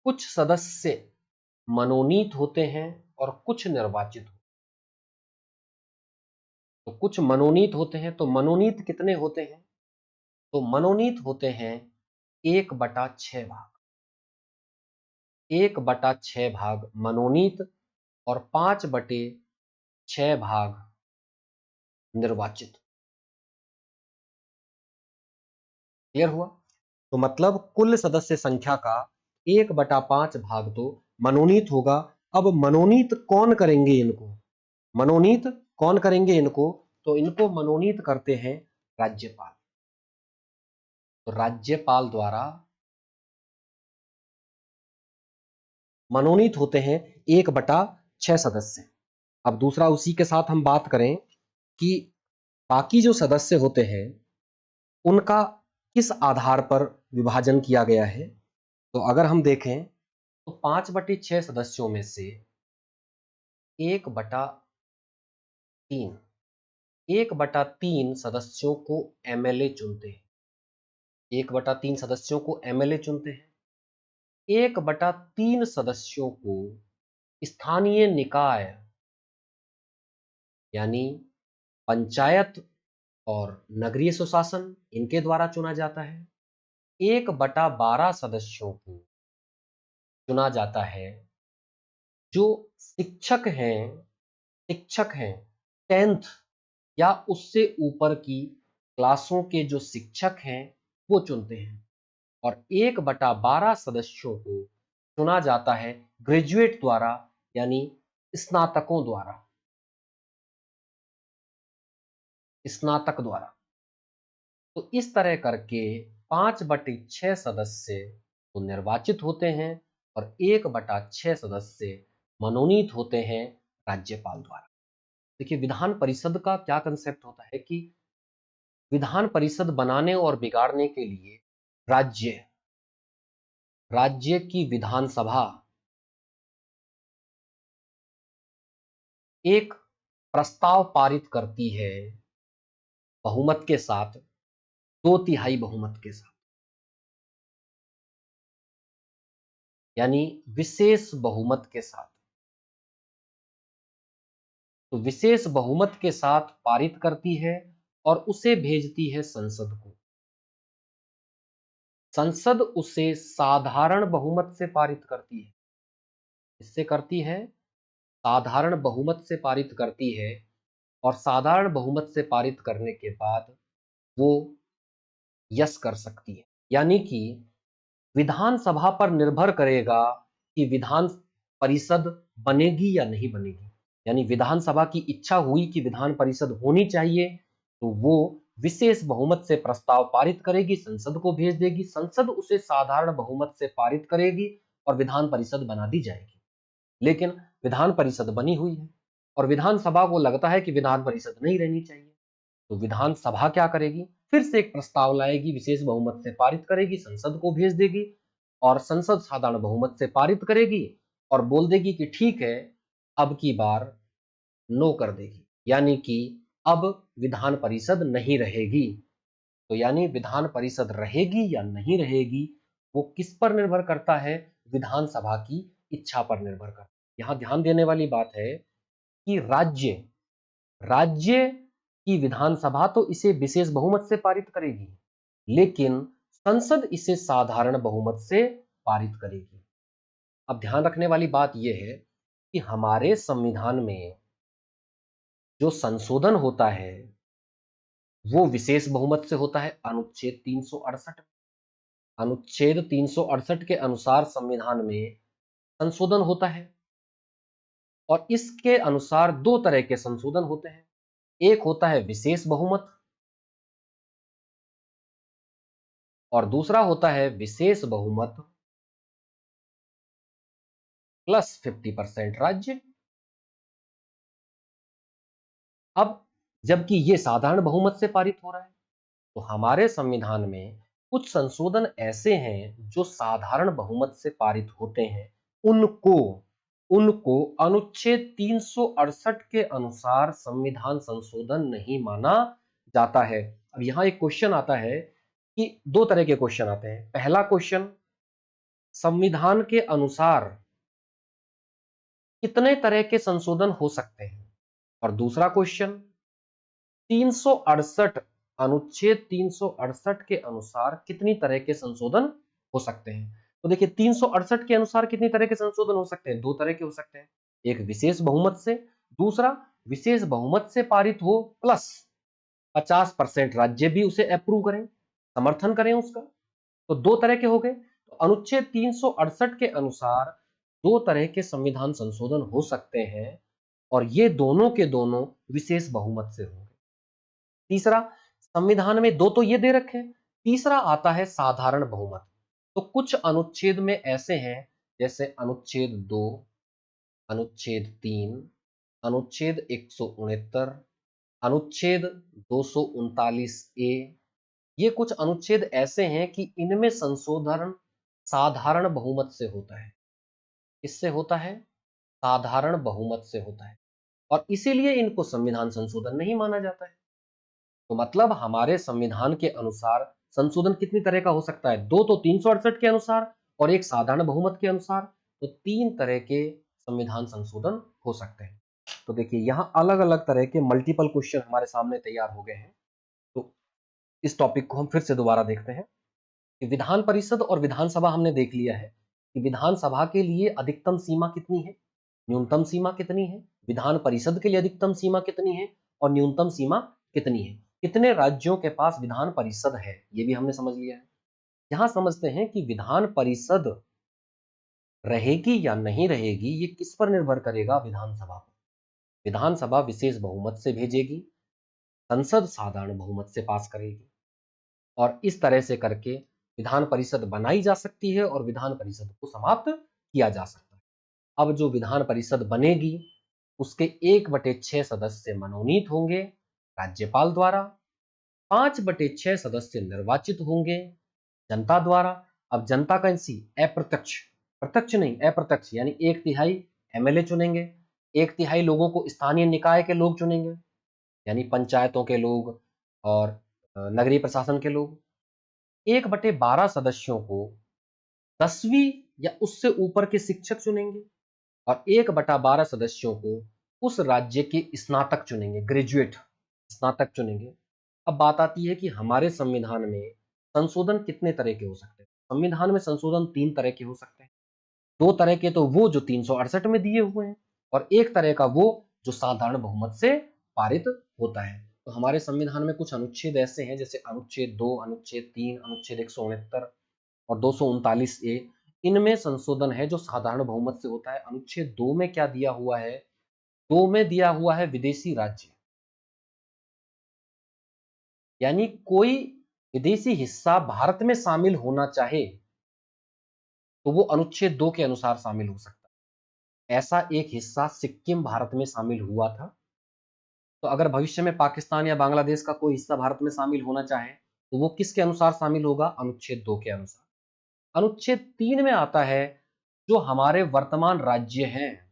S1: कुछ सदस्य मनोनीत होते हैं और कुछ निर्वाचित होते हैं। तो कुछ मनोनीत होते हैं, तो मनोनीत कितने होते हैं? तो मनोनीत होते हैं 1/6 भाग। 1/6 भाग मनोनीत और 5/6 भाग निर्वाचित। क्लियर हुआ? तो मतलब कुल सदस्य संख्या का 1/5 भाग तो मनोनीत होगा। अब मनोनीत कौन करेंगे इनको? मनोनीत कौन करेंगे इनको? तो इनको मनोनीत करते हैं राज्यपाल। तो राज्यपाल द्वारा मनोनीत होते हैं 1/6 सदस्य। अब दूसरा उसी के साथ हम बात करें कि बाकी जो सदस्य होते हैं उनका किस आधार पर विभाजन किया गया है। तो अगर हम देखें तो 5/6 सदस्यों में से 1/3 1/3 सदस्यों को एमएलए चुनते हैं। 1/3 सदस्यों को एमएलए चुनते हैं। 1/3 सदस्यों को स्थानीय निकाय यानी पंचायत और नगरीय सुशासन इनके द्वारा चुना जाता है। 1/12 सदस्यों को चुना जाता है जो शिक्षक हैं 10th या उससे ऊपर की क्लासों के जो शिक्षक हैं वो चुनते हैं। और 1/12 सदस्यों को चुना जाता है ग्रेजुएट द्वारा यानी स्नातकों द्वारा, स्नातक द्वारा। तो इस तरह करके 5/6 सदस्य तो निर्वाचित होते हैं और 1/6 सदस्य मनोनीत होते हैं राज्यपाल द्वारा। देखिए विधान परिषद का क्या कंसेप्ट होता है कि विधान परिषद बनाने और बिगाड़ने के लिए राज्य की विधानसभा एक प्रस्ताव पारित करती है बहुमत के साथ, 2/3 बहुमत के साथ, यानी विशेष बहुमत के साथ। तो विशेष बहुमत के साथ पारित करती है और उसे भेजती है संसद को। संसद उसे साधारण बहुमत से पारित करती है। इससे करती है साधारण बहुमत से पारित करती है और साधारण बहुमत से पारित करने के बाद वो यस कर सकती है। यानी कि विधानसभा पर निर्भर करेगा कि विधान परिषद बनेगी या नहीं बनेगी। यानी विधानसभा की इच्छा हुई कि विधान परिषद होनी चाहिए तो वो विशेष बहुमत से प्रस्ताव पारित करेगी, संसद को भेज देगी, संसद उसे साधारण बहुमत से पारित करेगी और विधान परिषद बना दी जाएगी। लेकिन विधान परिषद बनी हुई है और विधानसभा को लगता है कि विधान परिषद नहीं रहनी चाहिए, तो विधानसभा क्या करेगी, फिर से एक प्रस्ताव लाएगी, विशेष बहुमत से पारित करेगी, संसद को भेज देगी और संसद साधारण बहुमत से पारित करेगी और बोल देगी कि ठीक है, अब की बार नो कर देगी, यानी कि अब विधान परिषद नहीं रहेगी। तो यानी विधान परिषद रहेगी या नहीं रहेगी वो किस पर निर्भर करता है, विधानसभा की इच्छा पर निर्भर करता है। यहां ध्यान देने वाली बात है कि राज्य की विधानसभा तो इसे विशेष बहुमत से पारित करेगी, लेकिन संसद इसे साधारण बहुमत से पारित करेगी। अब ध्यान रखने वाली बात यह है कि हमारे संविधान में जो संशोधन होता है वो विशेष बहुमत से होता है। अनुच्छेद 368 के अनुसार संविधान में संशोधन होता है और इसके अनुसार दो तरह के संशोधन होते हैं। एक होता है विशेष बहुमत और दूसरा होता है विशेष बहुमत प्लस 50% राज्य। अब जबकि ये साधारण बहुमत से पारित हो रहा है तो हमारे संविधान में कुछ संशोधन ऐसे हैं जो साधारण बहुमत से पारित होते हैं, उनको उनको अनुच्छेद 368 के अनुसार संविधान संशोधन नहीं माना जाता है। अब यहां एक क्वेश्चन आता है कि दो तरह के क्वेश्चन आते हैं। पहला क्वेश्चन, संविधान के अनुसार कितने तरह के संशोधन हो सकते हैं, और दूसरा क्वेश्चन 368 अनुच्छेद 368 के अनुसार कितनी तरह के संशोधन हो सकते हैं। तो देखिए 368 के अनुसार कितनी तरह के संशोधन हो सकते हैं, दो तरह के हो सकते हैं, एक विशेष बहुमत से, दूसरा विशेष बहुमत से पारित हो प्लस 50% राज्य भी उसे अप्रूव करें, समर्थन करें उसका, तो दो तरह के हो गए। तो अनुच्छेद 368 के अनुसार दो तरह के संविधान संशोधन हो सकते हैं और ये दोनों के दोनों विशेष बहुमत से होंगे। तीसरा, संविधान में दो तो ये दे रखे हैं, तीसरा आता है साधारण बहुमत। तो कुछ अनुच्छेद में ऐसे हैं जैसे अनुच्छेद 2, अनुच्छेद 3, अनुच्छेद 169, अनुच्छेद 239 ए। ये कुछ अनुच्छेद ऐसे हैं कि इनमें संशोधन साधारण बहुमत से होता है। किससे होता है? साधारण बहुमत से होता है, और इसीलिए इनको संविधान संशोधन नहीं माना जाता है। तो मतलब हमारे संविधान के अनुसार संशोधन कितनी तरह का हो सकता है? दो तो 368 के अनुसार और एक साधारण बहुमत के अनुसार, तो 3 तरह के संविधान संशोधन हो सकते हैं। तो देखिए यहां अलग अलग तरह के मल्टीपल क्वेश्चन हमारे सामने तैयार हो गए हैं। तो इस टॉपिक को हम फिर से दोबारा देखते हैं कि विधान परिषद और विधानसभा हमने देख लिया है कि विधानसभा के लिए अधिकतम सीमा कितनी है, न्यूनतम सीमा कितनी है, विधान परिषद के लिए अधिकतम सीमा कितनी है और न्यूनतम सीमा कितनी है, कितने राज्यों के पास विधान परिषद है, ये भी हमने समझ लिया है। यहां समझते हैं कि विधान परिषद रहेगी या नहीं रहेगी, ये किस पर निर्भर करेगा? विधानसभा पर। विधानसभा विशेष बहुमत से भेजेगी, संसद साधारण बहुमत से पास करेगी, और इस तरह से करके विधान परिषद बनाई जा सकती है और विधान परिषद को समाप्त किया जा सकता है। अब जो विधान परिषद बनेगी उसके 1/6 सदस्य मनोनीत होंगे राज्यपाल द्वारा, 5/6 सदस्य निर्वाचित होंगे जनता द्वारा। अब जनता का सी अप्रत्यक्ष, प्रत्यक्ष नहीं अप्रत्यक्ष, यानी 1/3 एमएलए चुनेंगे, 1/3 लोगों को स्थानीय निकाय के लोग चुनेंगे, यानी पंचायतों के लोग और नगरीय प्रशासन के लोग। 1/12 सदस्यों को 10वीं या उससे ऊपर के शिक्षक चुनेंगे और 1/12 सदस्यों को उस राज्य के स्नातक चुनेंगे, ग्रेजुएट स्नातक चुनेंगे। अब बात आती है कि हमारे संविधान में संशोधन कितने तरह के हो सकते हैं? संविधान में संशोधन 3 तरह के हो सकते हैं। 2 तरह के तो वो जो 368 में दिए हुए हैं, और एक तरह का वो जो साधारण बहुमत से पारित होता है। तो हमारे संविधान में कुछ अनुच्छेद ऐसे हैं, जैसे अनुच्छेद 2, अनुच्छेद 3, अनुच्छेद 169 और 239 ए। इनमें संशोधन है जो साधारण बहुमत से होता है। अनुच्छेद 2 में क्या दिया हुआ है? 2 में दिया हुआ है विदेशी राज्य, यानी कोई विदेशी हिस्सा भारत में शामिल होना चाहे तो वो अनुच्छेद 2 के अनुसार शामिल हो सकता है। ऐसा एक हिस्सा सिक्किम भारत में शामिल हुआ था। तो अगर भविष्य में पाकिस्तान या बांग्लादेश का कोई हिस्सा भारत में शामिल होना चाहे तो वो किसके अनुसार शामिल होगा? अनुच्छेद 2 के अनुसार। अनुच्छेद 3 में आता है जो हमारे वर्तमान राज्य हैं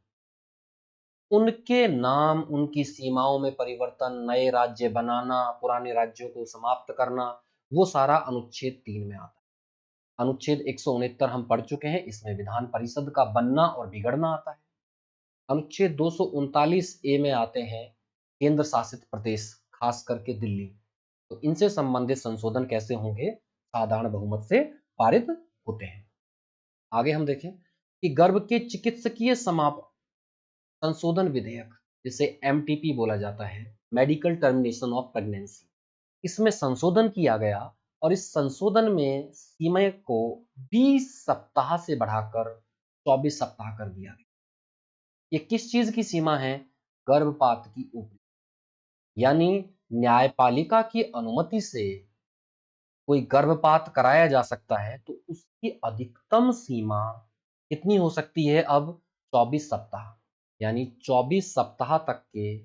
S1: उनके नाम, उनकी सीमाओं में परिवर्तन, नए राज्य बनाना, पुराने राज्यों को समाप्त करना, वो सारा अनुच्छेद 3 में आता है। अनुच्छेद 169 हम पढ़ चुके हैं, इसमें विधान परिषद का बनना और बिगड़ना आता है। अनुच्छेद 239 ए में आते हैं केंद्र शासित प्रदेश, खास करके दिल्ली। तो इनसे संबंधित संशोधन कैसे होंगे? साधारण बहुमत से पारित होते हैं। आगे हम देखें कि गर्भ के चिकित्सकीय समाप संशोधन विधेयक, जिसे एमटीपी बोला जाता है, मेडिकल टर्मिनेशन ऑफ प्रेगनेंसी, इसमें संशोधन किया गया और इस संशोधन में सीमा को 20 सप्ताह से बढ़ाकर 24 सप्ताह कर दिया गया। ये किस चीज की सीमा है? गर्भपात की ऊपरी, यानी न्यायपालिका की अनुमति से कोई गर्भपात कराया जा सकता है तो उसकी अधिकतम सीमा कितनी हो सकती है? अब 24 सप्ताह, यानी 24 सप्ताह तक के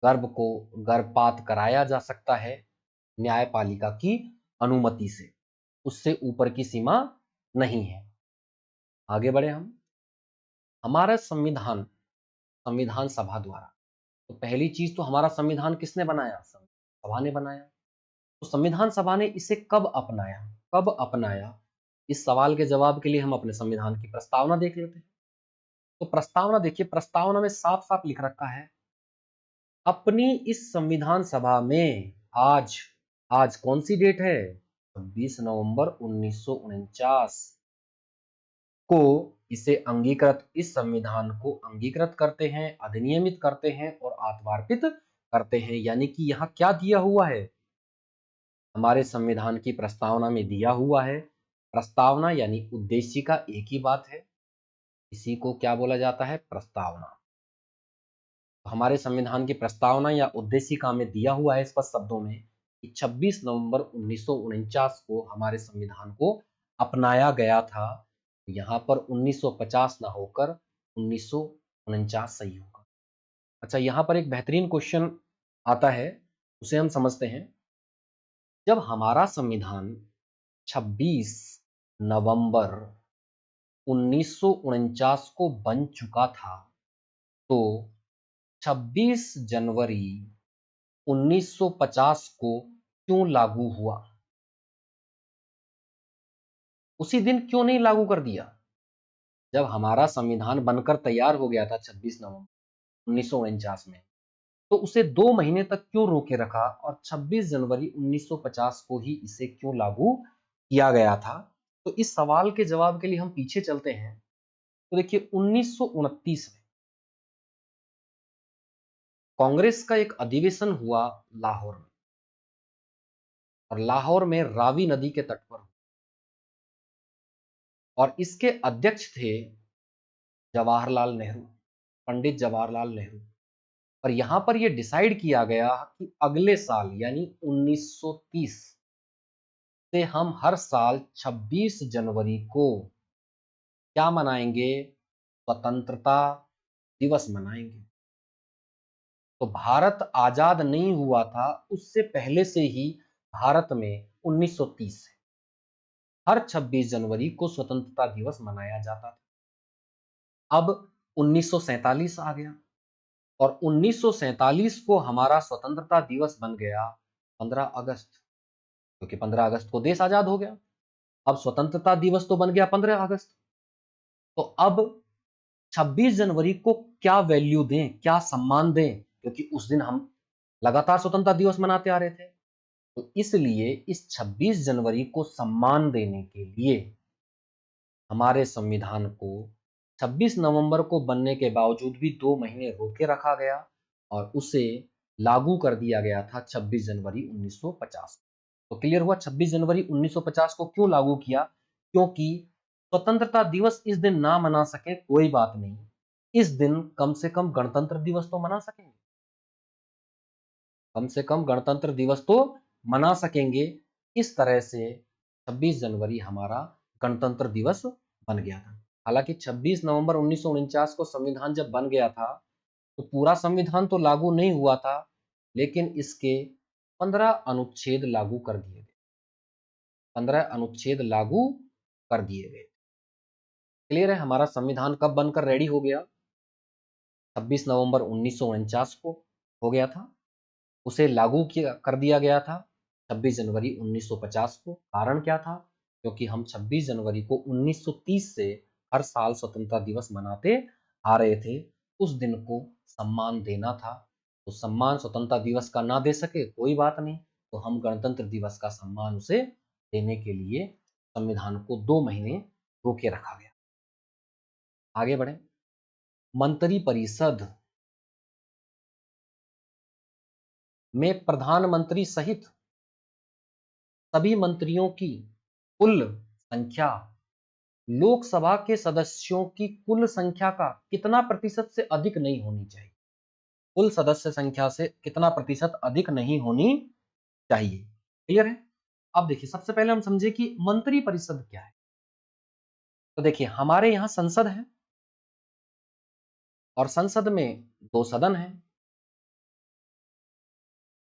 S1: गर्भ को गर्भपात कराया जा सकता है न्यायपालिका की अनुमति से, उससे ऊपर की सीमा नहीं है। आगे बढ़े हम। हमारा संविधान संविधान सभा द्वारा, तो पहली चीज तो हमारा संविधान किसने बनाया? संविधान सभा ने बनाया। तो संविधान सभा ने इसे कब अपनाया? कब अपनाया? इस सवाल के जवाब के लिए हम अपने संविधान की प्रस्तावना देख लेते हैं। तो प्रस्तावना देखिए, प्रस्तावना में साफ साफ लिख रखा है अपनी इस संविधान सभा में आज, आज कौन सी डेट है? 26 नवंबर 1949 को इसे अंगीकृत, इस संविधान को अंगीकृत करते हैं, अधिनियमित करते हैं और आत्मार्पित करते हैं। यानी कि यहाँ क्या दिया हुआ है? हमारे संविधान की प्रस्तावना में दिया हुआ है। प्रस्तावना यानी उद्देश्य का एक ही बात है, इसी को क्या बोला जाता है? प्रस्तावना। हमारे संविधान की प्रस्तावना या उद्देशिका में दिया हुआ है स्पष्ट शब्दों में कि 26 नवंबर 1949 को हमारे संविधान को अपनाया गया था। तो यहां पर 1950 ना होकर 1949 सही होगा। अच्छा, यहां पर एक बेहतरीन क्वेश्चन आता है, उसे हम समझते हैं। जब हमारा संविधान 26 नवंबर 1949 को बन चुका था, तो 26 जनवरी 1950 को क्यों लागू हुआ? उसी दिन क्यों नहीं लागू कर दिया? जब हमारा संविधान बनकर तैयार हो गया था 26 नवंबर 1949 में, तो उसे 2 महीने तक क्यों रोके रखा और 26 जनवरी 1950 को ही इसे क्यों लागू किया गया था? तो इस सवाल के जवाब के लिए हम पीछे चलते हैं। तो देखिए, 1929 में कांग्रेस का एक अधिवेशन हुआ लाहौर में, और लाहौर में रावी नदी के तट पर, और इसके अध्यक्ष थे जवाहरलाल नेहरू, पंडित जवाहरलाल नेहरू। और यहां पर यह डिसाइड किया गया कि अगले साल यानी 1930 से हम हर साल 26 जनवरी को क्या मनाएंगे? स्वतंत्रता दिवस मनाएंगे। तो भारत आजाद नहीं हुआ था उससे पहले से ही भारत में 1930 से हर 26 जनवरी को स्वतंत्रता दिवस मनाया जाता था। अब 1947 आ गया, और 1947 को हमारा स्वतंत्रता दिवस बन गया 15 अगस्त, क्योंकि 15 अगस्त को देश आजाद हो गया। अब स्वतंत्रता दिवस तो बन गया 15 अगस्त। तो अब 26 जनवरी को क्या वैल्यू दें, क्या सम्मान दें, क्योंकि उस दिन हम लगातार स्वतंत्रता दिवस मनाते आ रहे थे। तो इसलिए इस 26 जनवरी को सम्मान देने के लिए हमारे संविधान को 26 नवंबर को बनने के बावजूद भी 2 महीने रोके रखा गया, और उसे लागू कर दिया गया था 26 जनवरी 1950। तो क्लियर हुआ 26 जनवरी 1950 को क्यों लागू किया? क्योंकि स्वतंत्रता दिवस इस दिन ना मना सके कोई बात नहीं, इस दिन कम से कम गणतंत्र दिवस तो मना सकेंगे, कम से कम गणतंत्र दिवस तो मना सकेंगे। इस तरह से 26 जनवरी हमारा गणतंत्र दिवस बन गया था। हालांकि 26 नवंबर 1949 को संविधान जब बन गया था, तो पूरा संविधान तो लागू नहीं हुआ था, लेकिन इसके 15 अनुच्छेद लागू कर दिए गए। 15 अनुच्छेद लागू कर दिए गए। क्लियर है? हमारा संविधान कब बनकर रेडी हो गया? 26 नवंबर 1949 को हो गया था। उसे लागू किया कर दिया गया था 26 जनवरी 1950 को। कारण क्या था? क्योंकि हम 26 जनवरी को 1930 से हर साल स्वतंत्रता दिवस मनाते आ रहे थे। उस दिन को सम्मान देना था। तो सम्मान स्वतंत्रता दिवस का ना दे सके कोई बात नहीं, तो हम गणतंत्र दिवस का सम्मान उसे देने के लिए संविधान को 2 महीने रोके रखा गया। आगे बढ़े। मंत्रिपरिषद में प्रधानमंत्री सहित सभी मंत्रियों की कुल संख्या लोकसभा के सदस्यों की कुल संख्या का कितना प्रतिशत से अधिक नहीं होनी चाहिए? कुल सदस्य संख्या से कितना प्रतिशत अधिक नहीं होनी चाहिए? क्लियर है? अब देखिए, सबसे पहले हम समझे कि मंत्रिपरिषद क्या है। तो देखिए, हमारे यहां संसद है, और संसद में 2 सदन है,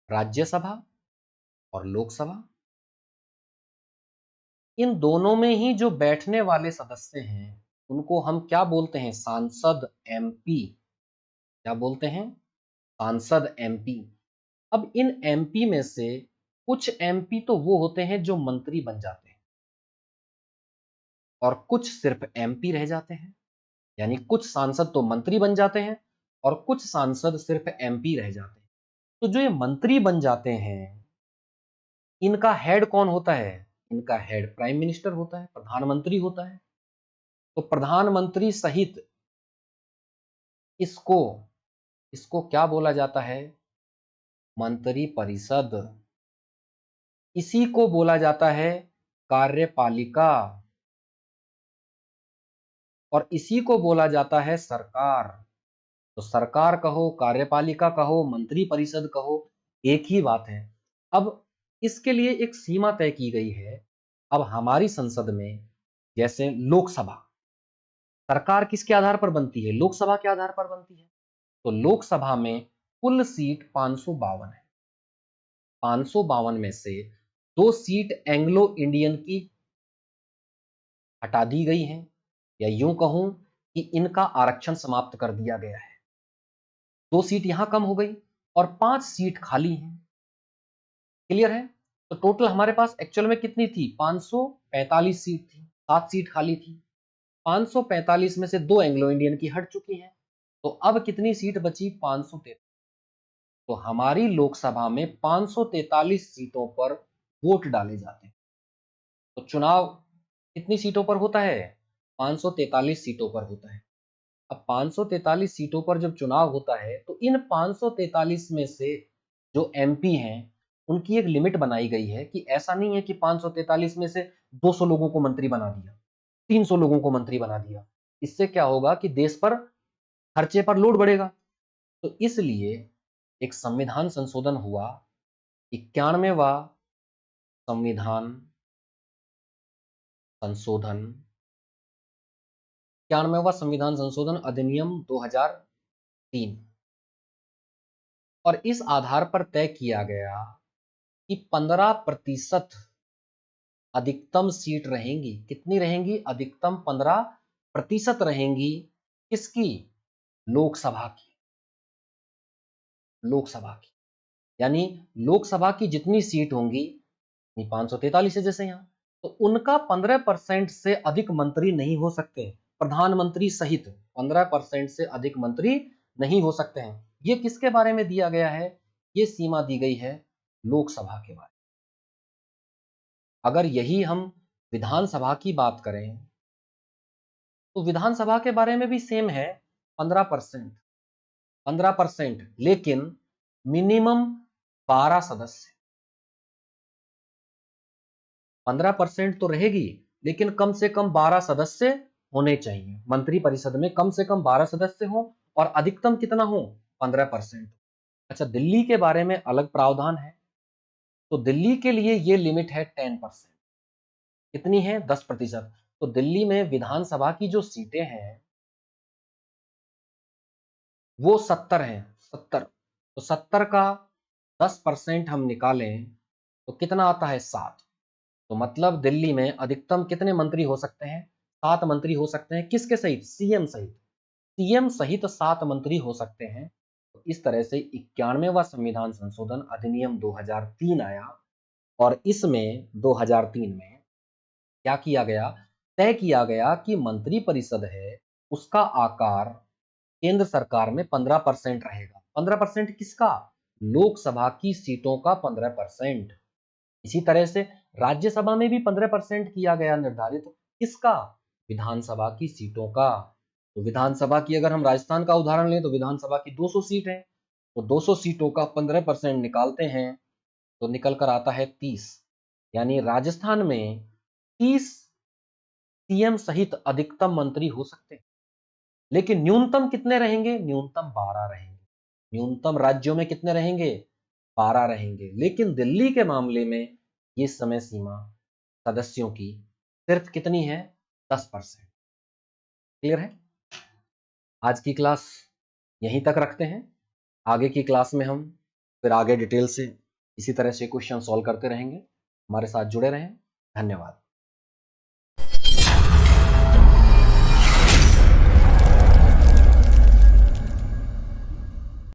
S1: राज्यसभा और लोकसभा। इन दोनों में ही जो बैठने वाले सदस्य हैं उनको हम क्या बोलते हैं? सांसद, एमपी। क्या बोलते हैं? सांसद, एमपी। अब इन एमपी में से कुछ एमपी तो वो होते हैं जो मंत्री बन जाते हैं, और कुछ सिर्फ एमपी रह जाते हैं। यानी कुछ सांसद तो मंत्री बन जाते हैं और कुछ सांसद सिर्फ एमपी रह जाते हैं। तो जो ये मंत्री बन जाते हैं, इनका हेड कौन होता है? इनका हेड प्राइम मिनिस्टर होता है, प्रधानमंत्री होता है। तो प्रधानमंत्री सहित इसको इसको क्या बोला जाता है? मंत्री परिषद। इसी को बोला जाता है कार्यपालिका, और इसी को बोला जाता है सरकार। तो सरकार कहो, कार्यपालिका कहो, मंत्री परिषद कहो, एक ही बात है। अब इसके लिए एक सीमा तय की गई है। अब हमारी संसद में, जैसे लोकसभा, सरकार किसके आधार पर बनती है? लोकसभा के आधार पर बनती है। तो लोकसभा में कुल सीट 552 है। 552 में से 2 सीट एंग्लो इंडियन की हटा दी गई हैं, या यूं कहूं कि इनका आरक्षण समाप्त कर दिया गया है। 2 सीट यहां कम हो गई और 5 सीट खाली हैं। क्लियर है? तो टोटल हमारे पास एक्चुअल में कितनी थी? 545 सीट थी, 7 सीट खाली थी। 545 में से 2 एंग्लो इंडियन की हट चुकी हैं। तो अब कितनी सीट बची? 543। तो हमारी लोकसभा में 543 सीटों पर वोट डाले जाते हैं। तो चुनाव कितनी सीटों पर होता है? 543 सीटों पर होता है। अब 543 सीटों पर जब चुनाव होता है तो इन 543 में से जो एमपी हैं उनकी एक लिमिट बनाई गई है कि ऐसा नहीं है कि 543 में से 200 लोगों को मंत्री बना दिया, 300 लोगों को मंत्री बना दिया। इससे क्या होगा कि देश पर खर्चे पर लोड बढ़ेगा। तो इसलिए एक संविधान संशोधन हुआ, 91वां संविधान संशोधन 91वां संविधान संशोधन अधिनियम 2003। और इस आधार पर तय किया गया कि 15% अधिकतम सीट रहेंगी। कितनी रहेंगी? अधिकतम 15% रहेंगी। किसकी? लोकसभा की। लोकसभा की यानी लोकसभा की जितनी सीट होंगी, 543 है जैसे यहां, तो उनका 15% से अधिक मंत्री नहीं हो सकते। प्रधानमंत्री सहित 15% से अधिक मंत्री नहीं हो सकते हैं। ये किसके बारे में दिया गया है? ये सीमा दी गई है लोकसभा के बारे में। अगर यही हम विधानसभा की बात करें तो विधानसभा के बारे में भी सेम है, 15%। 15%, लेकिन मिनिमम 12 सदस्य। 15% तो रहेगी, लेकिन कम से कम 12 सदस्य होने चाहिए। मंत्री परिषद में कम से कम 12 सदस्य हो और अधिकतम कितना हो? 15%। अच्छा, दिल्ली के बारे में अलग प्रावधान है। तो दिल्ली के लिए ये लिमिट है 10%। कितनी है? 10%। तो दिल्ली में विधानसभा की जो सीटें हैं वो 70 हैं। 70। तो 70 का 10% हम निकालें तो कितना आता है? 7। तो मतलब दिल्ली में अधिकतम कितने मंत्री हो सकते हैं? 7 मंत्री हो सकते हैं। किसके सहित? सीएम सहित। सीएम सहित 7 मंत्री हो सकते हैं। तो इस तरह से 91वां संविधान संशोधन अधिनियम 2003 आया और इसमें 2003 में क्या किया गया? तय किया गया कि मंत्री परिषद है उसका आकार केंद्र सरकार में 15% रहेगा। 15% किसका? लोकसभा की सीटों का 15%। इसी तरह से राज्यसभा में भी 15% किया गया निर्धारित। किसका? विधानसभा की सीटों का। तो विधानसभा की अगर हम राजस्थान का उदाहरण लें तो विधानसभा की 200 सीट है, तो 200 सीटों का 15% निकालते हैं तो निकल कर आता है 30। यानी राजस्थान में 30 सीएम सहित अधिकतम मंत्री हो सकते हैं। लेकिन न्यूनतम कितने रहेंगे? न्यूनतम 12 रहेंगे। न्यूनतम राज्यों में कितने रहेंगे? 12 रहेंगे। लेकिन दिल्ली के मामले में ये समय सीमा सदस्यों की सिर्फ कितनी है? 10%। क्लियर है? आज की क्लास यहीं तक रखते हैं। आगे की क्लास में हम फिर आगे डिटेल से इसी तरह से क्वेश्चन सॉल्व करते रहेंगे। हमारे साथ जुड़े रहें। धन्यवाद।